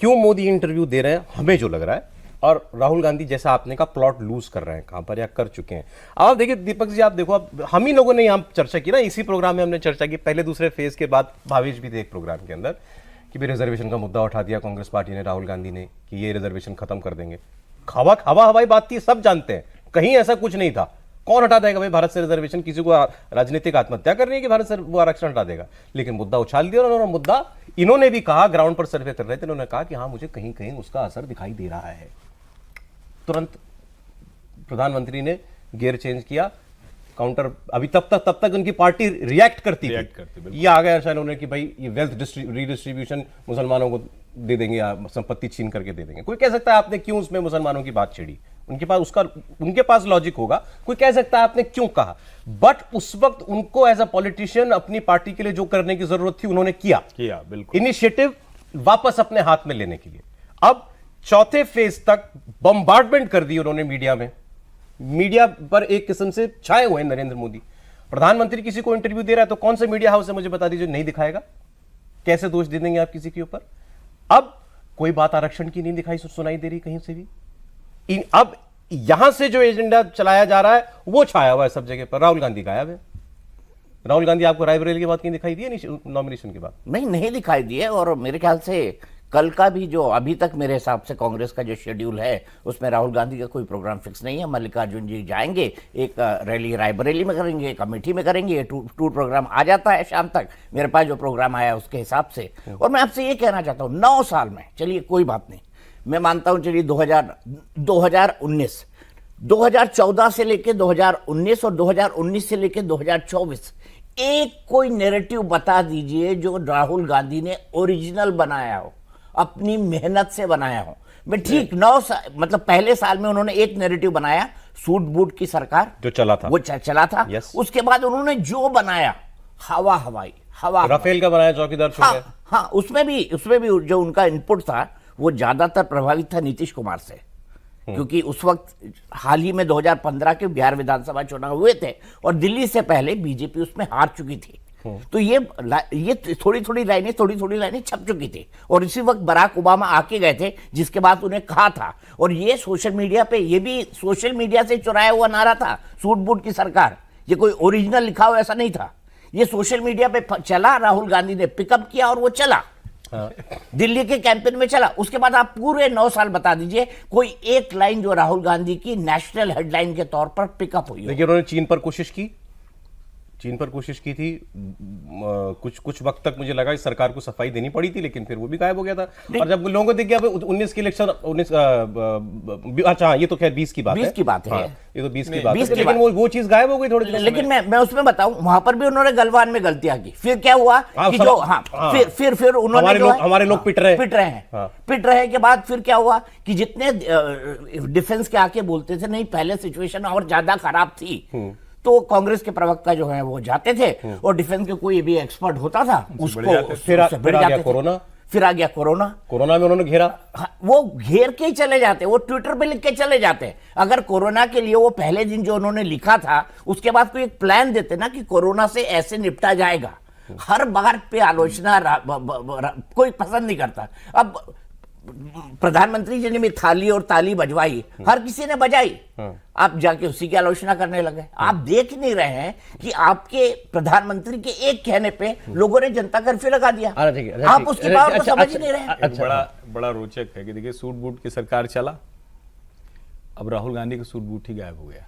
क्यों मोदी इंटरव्यू दे रहे हैं, हमें जो लग रहा है, और राहुल गांधी जैसा आपने कहा प्लॉट लूज कर रहे हैं कहां पर या कर चुके हैं। अब आप देखिए दीपक जी, आप देखो, अब हम ही लोगों ने यहाँ चर्चा की ना, इसी प्रोग्राम में हमने चर्चा की पहले दूसरे फेज के बाद, भावेश भी थे एक प्रोग्राम के अंदर, कि भी रिजर्वेशन का मुद्दा उठा दिया कांग्रेस पार्टी ने, राहुल गांधी ने, कि ये रिजर्वेशन खत्म कर देंगे। हवा हवाई बात थी, सब जानते हैं, कहीं ऐसा कुछ नहीं था। कौन हटा देगा भाई भारत से रिजर्वेशन? किसी को राजनीतिक आत्महत्या करनी है कि भारत से वो आरक्षण हटा देगा? लेकिन मुद्दा उछाल दिया उन्होंने। मुद्दा इन्होंने भी कहा, ग्राउंड पर सर्वे कर रहे थे, इन्होंने कहा कि हाँ मुझे कहीं कहीं उसका असर दिखाई दे रहा है। तुरंत प्रधानमंत्री ने गियर चेंज किया, काउंटर। अभी तब तक उनकी पार्टी रिएक्ट करती थी। ये आ गया शायद उन्होंने कि भाई ये वेल्थ रीडिस्ट्रीब्यूशन मुसलमानों को दे देंगे या संपत्ति छीन करके दे देंगे। कोई कह सकता है आपने क्यों उसमें मुसलमानों की बात छेड़ी, उनके पास लॉजिक होगा। कोई कह सकता है आपने क्यों कहा, बट उस वक्त उनको एज अ पॉलिटिशियन अपनी पार्टी के लिए जो करने की जरूरत थी उन्होंने किया बिल्कुल, इनिशिएटिव वापस अपने हाथ में लेने के लिए। अब चौथे फेज तक बम्बार्डमेंट कर दी उन्होंने मीडिया में। मीडिया पर एक किस्म से छाए हुए हैं नरेंद्र मोदी। प्रधानमंत्री किसी को इंटरव्यू दे रहा है तो कौन से मीडिया हाउस है मुझे बता दीजिए नहीं दिखाएगा? कैसे दोष दे देंगे आप किसी के ऊपर? अब कोई बात आरक्षण की नहीं दिखाई सुनाई दे रही कहीं से भी। अब यहां से जो एजेंडा चलाया जा रहा है वो छाया हुआ है सब जगह पर। राहुल गांधी गायब है। राहुल गांधी आपको रायबरेली की बात कहीं दिखाई दी है नॉमिनेशन के बाद? नहीं दिखाई दी है। और मेरे ख्याल से कल का भी जो अभी तक मेरे हिसाब से कांग्रेस का जो शेड्यूल है उसमें राहुल गांधी का कोई प्रोग्राम फिक्स नहीं है। मल्लिकार्जुन जी जाएंगे, एक रैली रायबरेली में करेंगे, एक अमेठी में करेंगे, ये टूर प्रोग्राम आ जाता है शाम तक। मेरे पास जो प्रोग्राम आया उसके हिसाब से। और मैं आपसे ये कहना चाहता हूँ 9 साल में, चलिए कोई बात नहीं, मैं मानता हूँ चलिए 2019 2014 से लेकर 2019 और 2019 से लेकर 2024 एक कोई नैरेटिव बता दीजिए जो राहुल गांधी ने ओरिजिनल बनाया हो, अपनी मेहनत से बनाया हो। मैं ठीक 9 साल मतलब पहले साल में उन्होंने एक नैरेटिव बनाया, सूट बूट की सरकार जो चला था, वो चला था। उसके बाद उन्होंने जो बनाया हवा हवाई राफेल का बनाया, चौकीदार। हाँ, उसमें भी जो उनका इनपुट था वो ज्यादातर प्रभावित था नीतीश कुमार से, क्योंकि उस वक्त हाल ही में 2015 के बिहार विधानसभा चुनाव हुए थे और दिल्ली से पहले बीजेपी उसमें हार चुकी थी। तो ये थोड़ी थोड़ी लाइनें छप चुकी थी और इसी वक्त बराक ओबामा आके गए थे, जिसके बाद उन्हें कहा था। और ये सोशल मीडिया पे, ये भी सोशल मीडिया से चुराया हुआ नारा था, सूट बूट की सरकार। ये कोई ओरिजिनल लिखा हुआ ऐसा नहीं था, ये सोशल मीडिया पे चला, राहुल गांधी ने पिकअप किया और वो चला। दिल्ली के कैंपेन में चला। उसके बाद आप पूरे 9 साल बता दीजिए कोई एक लाइन जो राहुल गांधी की नेशनल हेडलाइन के तौर पर पिकअप हुई। देखिए उन्होंने चीन पर कोशिश की थी। कुछ वक्त तक मुझे लगा इस सरकार को सफाई देनी पड़ी थी, लेकिन फिर वो भी गायब हो गया था। और जब लोगों को दिख गया 19 की इलेक्शन, 19 अच्छा ये तो खैर 20 की बात है, 20 की बात है। ये तो 20 की बात है, लेकिन वो चीज गायब हो गई थोड़ी देर। लेकिन मैं उसमें बताऊं, वहां पर भी उन्होंने गलवान में गलतियां की। फिर क्या हुआ कि जो फिर उन्होंने हमारे लोग पिट रहे हैं के बाद फिर क्या हुआ कि जितने डिफेंस के आके बोलते थे नहीं पहले सिचुएशन और ज्यादा खराब थी, तो कांग्रेस के प्रवक्ता जो हैं वो जाते थे और डिफेंस के कोई भी एक्सपर्ट होता था उसको फिर आ गया कोरोना में उन्होंने घेरा। वो घेर के ही चले जाते, वो ट्विटर पे लिख के चले जाते। अगर कोरोना के लिए वो पहले दिन जो उन्होंने लिखा था उसके बाद कोई एक प्लान देते ना कि कोरोना से ऐसे निपटा जाएगा। हर बार पे आलोचना कोई पसंद नहीं करता। अब प्रधानमंत्री जी ने भी थाली और ताली बजवाई, हर किसी ने बजाई, आप जाके उसी की आलोचना करने लगे। आप देख नहीं रहे हैं कि आपके प्रधानमंत्री के एक कहने पे लोगों ने जनता कर्फ्यू लगा दिया। आप उसकी पावर को समझ नहीं रहे। बड़ा रोचक है कि देखिए सूट बूट की सरकार चला, अब राहुल गांधी का सूट बूट ही गायब हो गया।